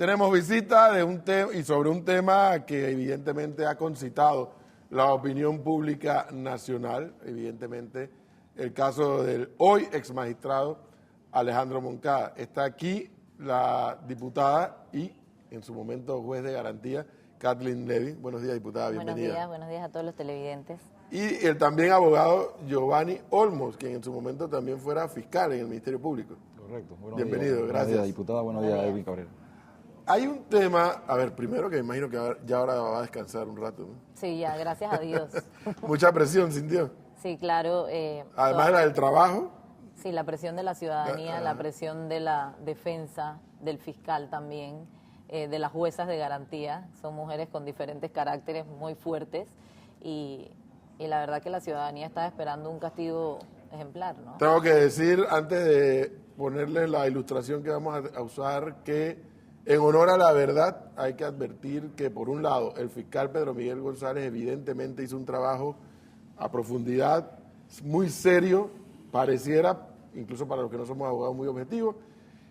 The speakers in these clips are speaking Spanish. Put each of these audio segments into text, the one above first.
Tenemos visita de un tema y sobre un tema que evidentemente ha concitado la opinión pública nacional, evidentemente el caso del hoy exmagistrado Alejandro Moncada. Está aquí la diputada y en su momento juez de garantía, Kathleen Levy. Buenos días, diputada, bienvenida. Buenos días a todos los televidentes. Y el también abogado Giovanni Olmos, quien en su momento también fuera fiscal en el Ministerio Público. Correcto. Bienvenido, días, gracias. Buenos días, diputada. Buenos días, Edwin Cabrera. Hay un tema, a ver, primero que me imagino que ya ahora va a descansar un rato, ¿no? Sí, ya, gracias a Dios. Mucha presión sintió. Sí, claro. Además la del trabajo. Sí, la presión de la ciudadanía, la presión de la defensa, del fiscal también, de las juezas de garantía. Son mujeres con diferentes caracteres muy fuertes y la verdad que la ciudadanía está esperando un castigo ejemplar, ¿no? Tengo que decir, antes de ponerles la ilustración que vamos a usar, que en honor a la verdad hay que advertir que, por un lado, el fiscal Pedro Miguel González evidentemente hizo un trabajo a profundidad, muy serio, pareciera, incluso para los que no somos abogados, muy objetivos,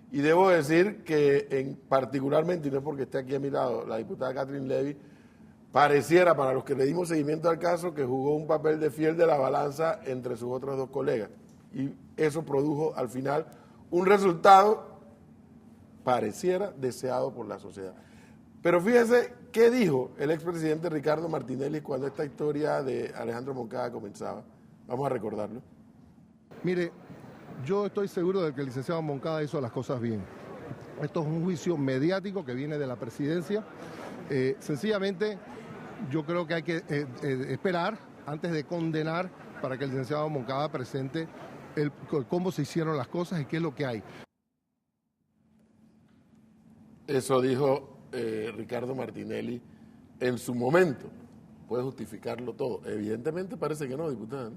y debo decir que particularmente, y no es porque esté aquí a mi lado, la diputada Kathleen Levy, pareciera, para los que le dimos seguimiento al caso, que jugó un papel de fiel de la balanza entre sus otros dos colegas. Y eso produjo al final un resultado, pareciera, deseado por la sociedad. Pero fíjese qué dijo el expresidente Ricardo Martinelli cuando esta historia de Alejandro Moncada comenzaba. Vamos a recordarlo. Mire, yo estoy seguro de que el licenciado Moncada hizo las cosas bien. Esto es un juicio mediático que viene de la presidencia. Sencillamente, yo creo que hay que esperar antes de condenar para que el licenciado Moncada presente cómo se hicieron las cosas y qué es lo que hay. Eso dijo Ricardo Martinelli en su momento. ¿Puede justificarlo todo? Evidentemente parece que no, diputada.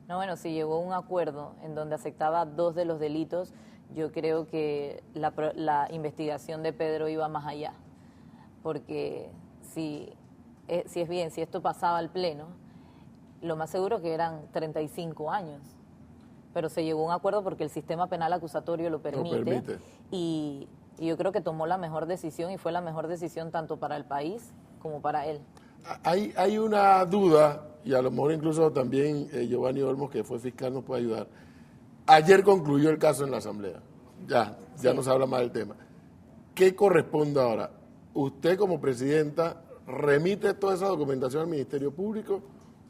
No, bueno, si llegó a un acuerdo en donde aceptaba dos de los delitos, yo creo que la investigación de Pedro iba más allá. Porque si esto pasaba al Pleno, lo más seguro que eran 35 años. Pero se llegó a un acuerdo porque el sistema penal acusatorio lo permite. Y yo creo que tomó la mejor decisión y fue la mejor decisión tanto para el país como para él. Hay una duda, y a lo mejor incluso también Giovanni Olmos, que fue fiscal, nos puede ayudar. Ayer concluyó el caso en la Asamblea. Ya sí. No se habla más del tema. ¿Qué corresponde ahora? ¿Usted como presidenta remite toda esa documentación al Ministerio Público?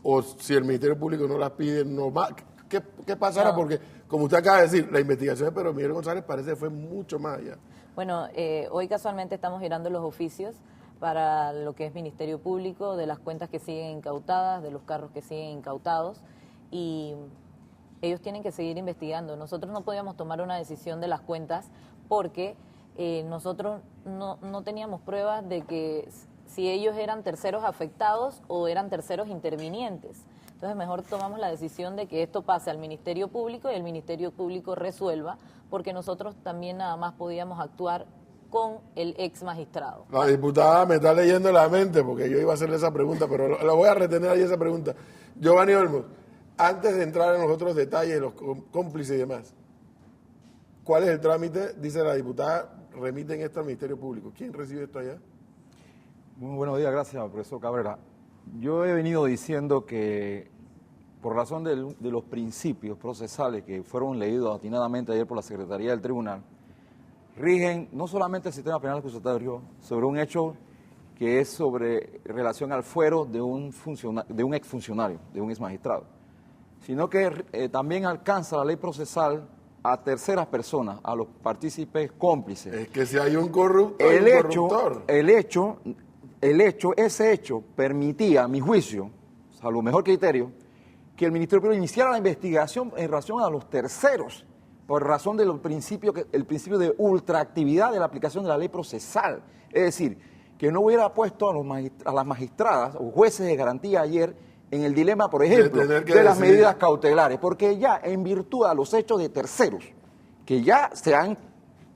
¿O si el Ministerio Público no la pide, no va? ¿Qué pasará? No. Porque, como usted acaba de decir, la investigación de Pedro Miguel González parece que fue mucho más allá. Bueno, hoy casualmente estamos girando los oficios para lo que es Ministerio Público, de las cuentas que siguen incautadas, de los carros que siguen incautados, y ellos tienen que seguir investigando. Nosotros no podíamos tomar una decisión de las cuentas porque nosotros no teníamos pruebas de que si ellos eran terceros afectados o eran terceros intervinientes. Entonces mejor tomamos la decisión de que esto pase al Ministerio Público y el Ministerio Público resuelva, porque nosotros también nada más podíamos actuar con el ex magistrado. La diputada me está leyendo la mente porque yo iba a hacerle esa pregunta, pero la voy a retener ahí esa pregunta. Giovanni Olmos, antes de entrar en los otros detalles, los cómplices y demás, ¿cuál es el trámite? Dice la diputada, remiten esto al Ministerio Público. ¿Quién recibe esto allá? Muy buenos días, gracias, profesor Cabrera. Yo he venido diciendo que, por razón de los principios procesales que fueron leídos atinadamente ayer por la Secretaría del Tribunal, rigen no solamente el sistema penal acusatorio sobre un hecho que es sobre relación al fuero de un exfuncionario, de un exmagistrado, sino que también alcanza la ley procesal a terceras personas, a los partícipes cómplices. Es que si hay un corrupto, hay un corruptor. Ese hecho permitía, a mi juicio, a lo mejor criterio, que el Ministerio Público iniciara la investigación en relación a los terceros, por razón del principio de ultraactividad de la aplicación de la ley procesal. Es decir, que no hubiera puesto a las magistradas o jueces de garantía ayer en el dilema, por ejemplo, de las medidas cautelares, porque ya en virtud de los hechos de terceros, que ya se han,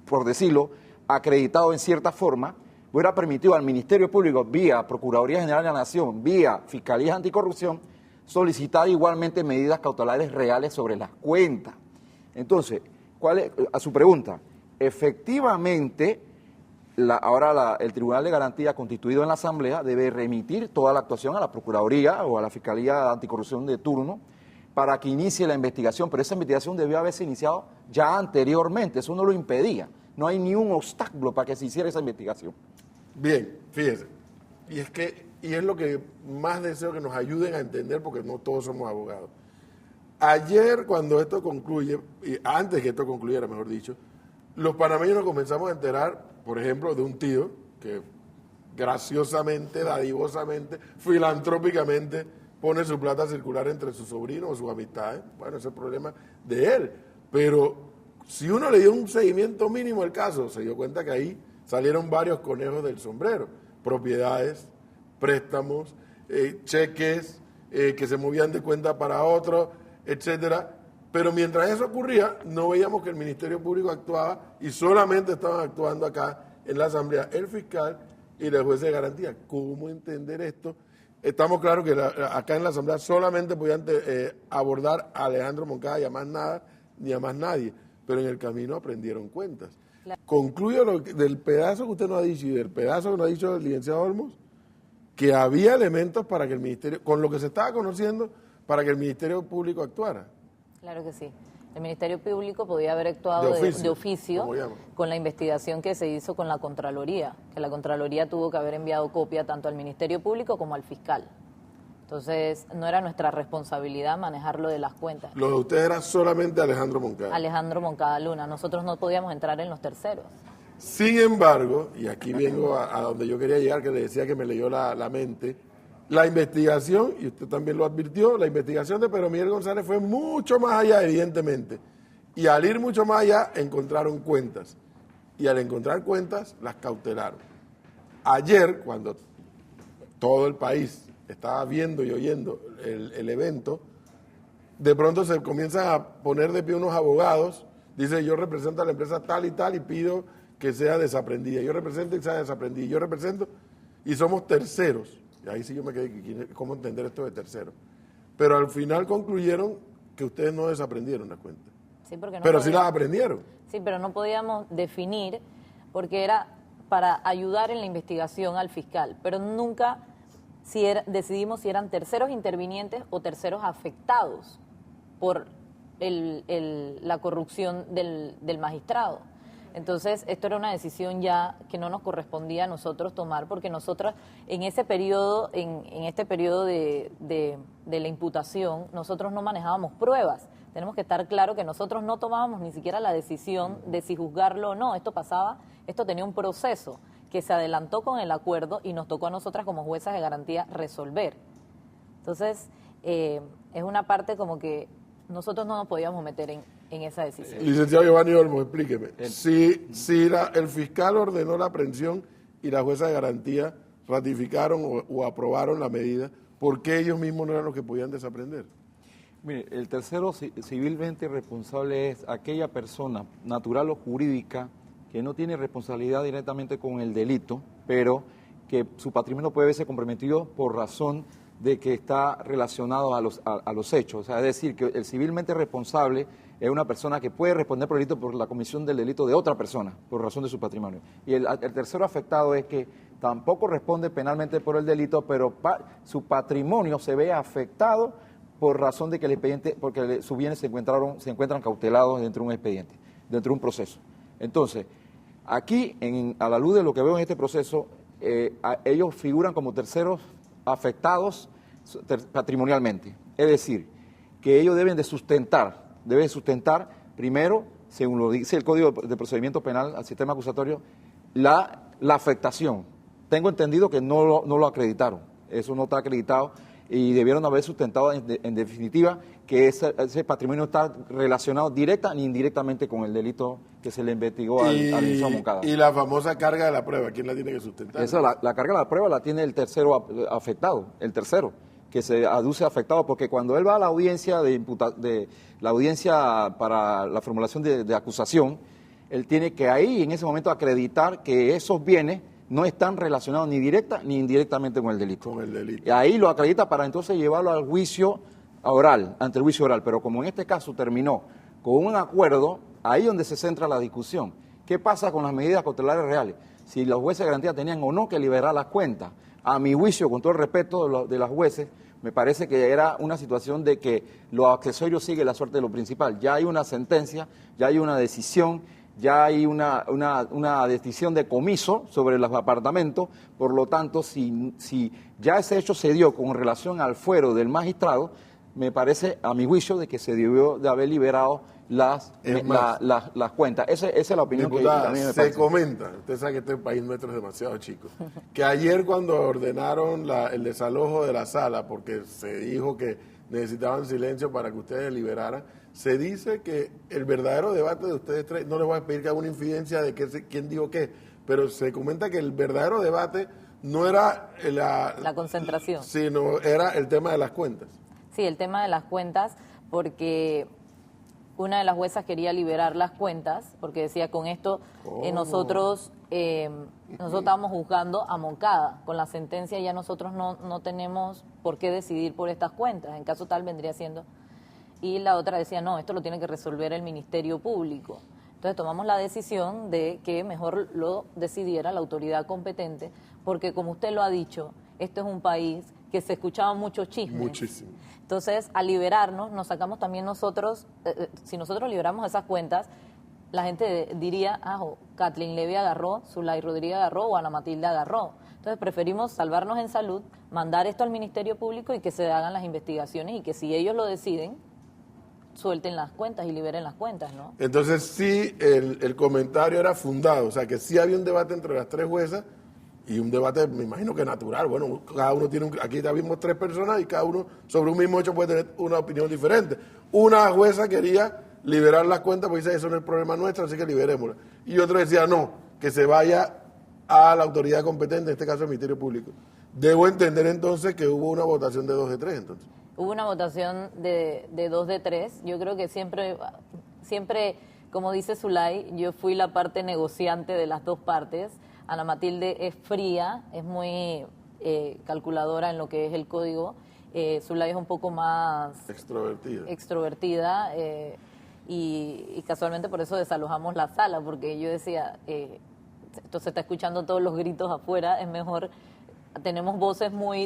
por decirlo, acreditado en cierta forma, hubiera permitido al Ministerio Público, vía Procuraduría General de la Nación, vía Fiscalía Anticorrupción, solicitar igualmente medidas cautelares reales sobre las cuentas. Entonces, ¿cuál es, a su pregunta? Efectivamente, el Tribunal de Garantía constituido en la Asamblea debe remitir toda la actuación a la Procuraduría o a la Fiscalía Anticorrupción de turno para que inicie la investigación, pero esa investigación debió haberse iniciado ya anteriormente, eso no lo impedía, no hay ni un obstáculo para que se hiciera esa investigación. Bien, fíjese, y es lo que más deseo que nos ayuden a entender, porque no todos somos abogados. Ayer, cuando esto concluye, y antes que esto concluyera, mejor dicho, los panameños nos comenzamos a enterar, por ejemplo, de un tío que graciosamente, dadivosamente, filantrópicamente pone su plata a circular entre sus sobrinos o sus amistades. Bueno, ese es el problema de él. Pero si uno le dio un seguimiento mínimo al caso, se dio cuenta que ahí salieron varios conejos del sombrero. Propiedades, préstamos, cheques que se movían de cuenta para otro, etcétera. Pero mientras eso ocurría, no veíamos que el Ministerio Público actuaba y solamente estaban actuando acá en la Asamblea el fiscal y la jueza de garantía. ¿Cómo entender esto? Estamos claros que acá en la Asamblea solamente podían abordar a Alejandro Moncada y a más nada, ni a más nadie, pero en el camino aprendieron cuentas. Concluyo del pedazo que usted nos ha dicho y del pedazo que nos ha dicho el licenciado Olmos, que había elementos para que el Ministerio, con lo que se estaba conociendo, para que el Ministerio Público actuara. Claro que sí. El Ministerio Público podía haber actuado de oficio con la investigación que se hizo con la Contraloría, que la Contraloría tuvo que haber enviado copia tanto al Ministerio Público como al fiscal. Entonces, no era nuestra responsabilidad manejarlo de las cuentas. Lo de ustedes era solamente Alejandro Moncada. Alejandro Moncada Luna. Nosotros no podíamos entrar en los terceros. Sin embargo, y aquí vengo a donde yo quería llegar, que le decía que me leyó la mente, la investigación, y usted también lo advirtió, la investigación de Pedro Miguel González fue mucho más allá, evidentemente. Y al ir mucho más allá, encontraron cuentas. Y al encontrar cuentas, las cautelaron. Ayer, cuando todo el país estaba viendo y oyendo el evento, de pronto se comienzan a poner de pie unos abogados, dice, yo represento a la empresa tal y pido que sea desaprendida. Yo represento y sea desaprendida. Yo represento y somos terceros. Y ahí sí yo me quedé, ¿cómo entender esto de tercero? Pero al final concluyeron que ustedes no desaprendieron la cuenta. Sí, porque no pero podíamos, sí las aprendieron. Sí, pero no podíamos definir, porque era para ayudar en la investigación al fiscal, pero nunca decidimos si eran terceros intervinientes o terceros afectados por la corrupción del magistrado. Entonces, esto era una decisión ya que no nos correspondía a nosotros tomar, porque nosotras en ese periodo, en este periodo de la imputación, nosotros no manejábamos pruebas. Tenemos que estar claro que nosotros no tomábamos ni siquiera la decisión de si juzgarlo o no. Esto tenía un proceso que se adelantó con el acuerdo y nos tocó a nosotras como juezas de garantía resolver. Entonces, es una parte como que nosotros no nos podíamos meter en esa decisión. Licenciado Giovanni Olmos, explíqueme. Si el fiscal ordenó la aprehensión y la jueza de garantía ratificaron o aprobaron la medida, ¿por qué ellos mismos no eran los que podían desaprender? Mire, el tercero civilmente responsable es aquella persona, natural o jurídica, que no tiene responsabilidad directamente con el delito, pero que su patrimonio puede verse comprometido por razón de que está relacionado a los hechos. O sea, es decir, que el civilmente responsable es una persona que puede responder por el delito por la comisión del delito de otra persona, por razón de su patrimonio. Y el tercero afectado es que tampoco responde penalmente por el delito, pero su patrimonio se ve afectado por razón de que el expediente, porque sus bienes se encuentran cautelados dentro de un expediente, dentro de un proceso. Entonces, aquí, a la luz de lo que veo en este proceso, ellos figuran como terceros afectados patrimonialmente. Es decir, que ellos deben sustentar primero, según lo dice el Código de Procedimiento Penal al sistema acusatorio, la afectación. Tengo entendido que no lo acreditaron, eso no está acreditado y debieron haber sustentado en definitiva que ese patrimonio está relacionado directa ni indirectamente con el delito que se le investigó al licenciado Moncada. Y la famosa carga de la prueba, ¿quién la tiene que sustentar? La carga de la prueba la tiene el tercero afectado, que se aduce afectado, porque cuando él va a la audiencia la audiencia para la formulación de acusación, él tiene que ahí en ese momento acreditar que esos bienes no están relacionados ni directa ni indirectamente con el delito. Y ahí lo acredita para entonces llevarlo al juicio oral, ante el juicio oral. Pero como en este caso terminó con un acuerdo, ahí donde se centra la discusión. ¿Qué pasa con las medidas cautelares reales? si los jueces de garantía tenían o no que liberar las cuentas. A mi juicio, con todo el respeto de los jueces, me parece que era una situación de que lo accesorio sigue la suerte de lo principal. Ya hay una sentencia, ya hay una decisión, ya hay una decisión de comiso sobre los apartamentos, por lo tanto, si ya ese hecho se dio con relación al fuero del magistrado, me parece, a mi juicio, de que se debió de haber liberado las cuentas. Esa es la opinión Diputada, que a mí me se parece. comenta, usted sabe que este país nuestro es demasiado chico, que ayer cuando ordenaron el desalojo de la sala, porque se dijo que necesitaban silencio para que ustedes deliberaran, se dice que el verdadero debate de ustedes tres, no les voy a pedir que haga una infidencia de quién dijo qué, pero se comenta que el verdadero debate no era La concentración. sino era el tema de las cuentas. Sí, el tema de las cuentas, porque una de las juezas quería liberar las cuentas, porque decía, con esto nosotros estábamos juzgando a Moncada. Con la sentencia ya nosotros no tenemos por qué decidir por estas cuentas. En caso tal vendría siendo. Y la otra decía, no, esto lo tiene que resolver el Ministerio Público. Entonces tomamos la decisión de que mejor lo decidiera la autoridad competente, porque como usted lo ha dicho, este es un país que se escuchaban muchos chismes. Muchísimo. Entonces, al liberarnos, nos sacamos también nosotros, si nosotros liberamos esas cuentas, la gente diría, Kathleen Levy agarró, Zulay Rodríguez agarró o Ana Matilde agarró. Entonces, preferimos salvarnos en salud, mandar esto al Ministerio Público y que se hagan las investigaciones y que si ellos lo deciden, suelten las cuentas y liberen las cuentas, ¿no? Entonces sí, el comentario era fundado, o sea que sí había un debate entre las tres juezas y un debate, me imagino que natural. Bueno, cada uno tiene aquí ya vimos tres personas y cada uno sobre un mismo hecho puede tener una opinión diferente. Una jueza quería liberar las cuentas porque dice, eso no es el problema nuestro, así que liberémosla. Y otro decía, no, que se vaya a la autoridad competente, en este caso el Ministerio Público. Debo entender entonces que hubo una votación de 2 de 3 entonces. Hubo una votación de 2 de 3. Yo creo que siempre, como dice Zulay, yo fui la parte negociante de las dos partes. Ana Matilde es fría, es muy calculadora en lo que es el código. Zulay es un poco más extrovertida y casualmente por eso desalojamos la sala, porque yo decía, esto se está escuchando todos los gritos afuera, es mejor, tenemos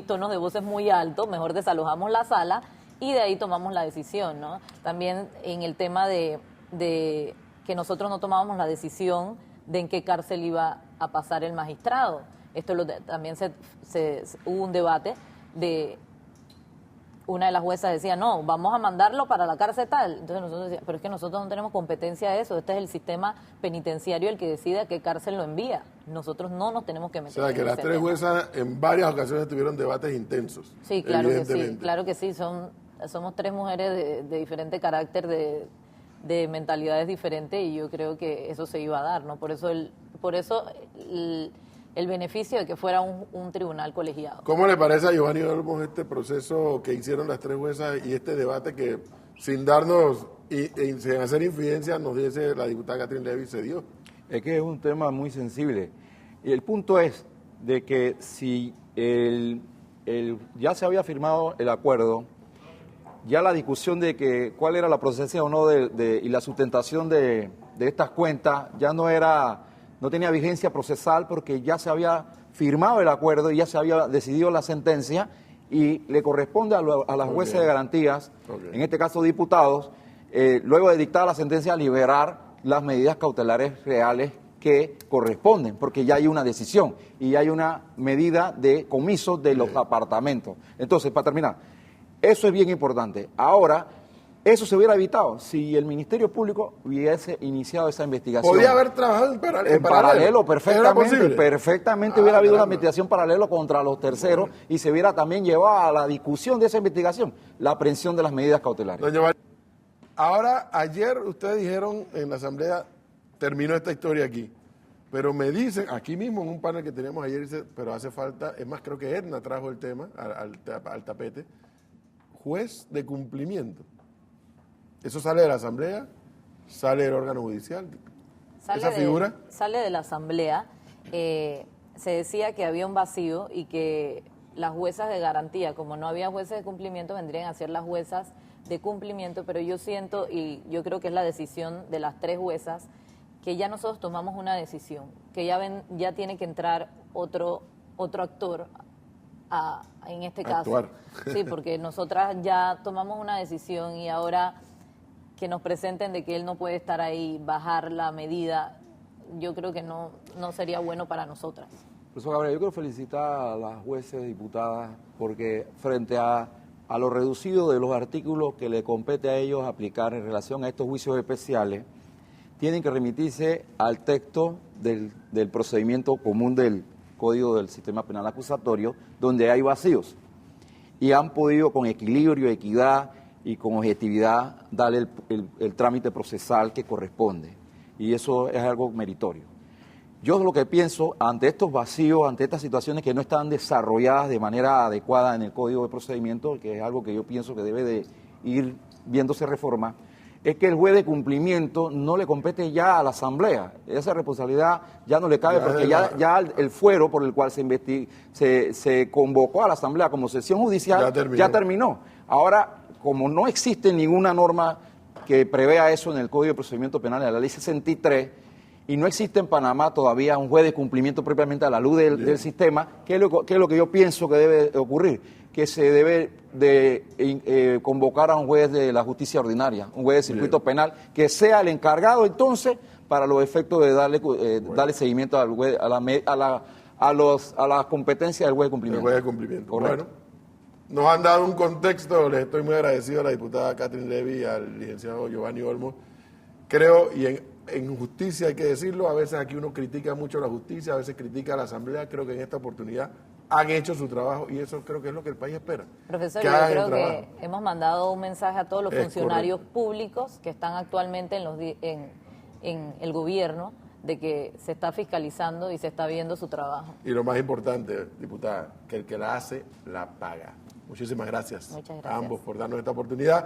tonos de voces muy altos, mejor desalojamos la sala y de ahí tomamos la decisión, ¿no? También en el tema de que nosotros no tomábamos la decisión de en qué cárcel iba a pasar el magistrado. También hubo un debate de una de las juezas decía, no, vamos a mandarlo para la cárcel tal. Entonces nosotros decíamos, pero es que nosotros no tenemos competencia de eso, este es el sistema penitenciario el que decide a qué cárcel lo envía. Nosotros no nos tenemos que meter. O sea, que las tres juezas en varias ocasiones tuvieron debates intensos. Sí, claro que sí, somos tres mujeres de diferente carácter, de mentalidades diferentes y yo creo que eso se iba a dar, ¿no? Por eso el beneficio de que fuera un tribunal colegiado. ¿Cómo le parece a Giovanni Olmos este proceso que hicieron las tres juezas y este debate que sin darnos y sin hacer infidencia nos dice la diputada Kathleen Levy se dio? Es que es un tema muy sensible. Y el punto es de que si ya se había firmado el acuerdo, ya la discusión de que cuál era la procedencia o no y la sustentación de estas cuentas ya no tenía vigencia procesal porque ya se había firmado el acuerdo y ya se había decidido la sentencia y le corresponde a las jueces de garantías, en este caso diputados, luego de dictar la sentencia, liberar las medidas cautelares reales que corresponden, porque ya hay una decisión y hay una medida de comiso de los apartamentos. Entonces, para terminar, eso es bien importante. Ahora, eso se hubiera evitado si el Ministerio Público hubiese iniciado esa investigación. Podía haber trabajado en paralelo, perfectamente hubiera habido una caramba. investigación paralelo contra los terceros y se hubiera también llevado a la discusión de esa investigación la aprehensión de las medidas cautelares. Doña María, ahora, ayer ustedes dijeron en la Asamblea, terminó esta historia aquí, pero me dicen, aquí mismo en un panel que teníamos ayer, dice, pero hace falta, es más, creo que Edna trajo el tema al tapete, juez de cumplimiento. Eso sale de la Asamblea, sale del órgano judicial. ¿Esa figura? Sale de la Asamblea. Se decía que había un vacío y que las juezas de garantía, como no había jueces de cumplimiento, vendrían a ser las juezas de cumplimiento, pero yo siento, y yo creo que es la decisión de las tres juezas, que ya nosotros tomamos una decisión, que ya tiene que entrar otro actor en este caso. Actuar. Sí, porque nosotras ya tomamos una decisión y ahora que nos presenten de que él no puede estar ahí, bajar la medida, yo creo que no sería bueno para nosotras. Profesor Gabriel, yo quiero felicitar a las jueces diputadas porque frente a lo reducido de los artículos que le compete a ellos aplicar en relación a estos juicios especiales, tienen que remitirse al texto del procedimiento común del Código del Sistema Penal Acusatorio, donde hay vacíos. Y han podido con equilibrio, equidad y con objetividad darle el trámite procesal que corresponde. Y eso es algo meritorio. Yo lo que pienso, ante estos vacíos, ante estas situaciones que no están desarrolladas de manera adecuada en el Código de Procedimiento, que es algo que yo pienso que debe de ir viéndose reforma, es que el juez de cumplimiento no le compete ya a la Asamblea. Esa responsabilidad ya no le cabe porque ya el fuero por el cual se convocó a la Asamblea como sesión judicial ya terminó. Ahora, como no existe ninguna norma que prevea eso en el Código de Procedimiento Penal, en la Ley 63, y no existe en Panamá todavía un juez de cumplimiento propiamente a la luz del sistema, ¿qué es lo que yo pienso que debe ocurrir? Que se debe de convocar a un juez de la justicia ordinaria, un juez de circuito penal, que sea el encargado entonces para los efectos de darle seguimiento al juez, a las competencias del juez de cumplimiento. El juez de cumplimiento. Correcto. Bueno, nos han dado un contexto, les estoy muy agradecido a la diputada Catherine Levy y al licenciado Giovanni Olmos. Creo, y en justicia hay que decirlo, a veces aquí uno critica mucho la justicia, a veces critica a la Asamblea, creo que en esta oportunidad han hecho su trabajo y eso creo que es lo que el país espera. Profesor, que yo hagan creo el trabajo. que hemos mandado un mensaje a todos los Es funcionarios correcto. públicos que están actualmente en el gobierno de que se está fiscalizando y se está viendo su trabajo. Y lo más importante, diputada, que el que la hace, la paga. Muchísimas gracias, Muchas a gracias. ambos por darnos esta oportunidad.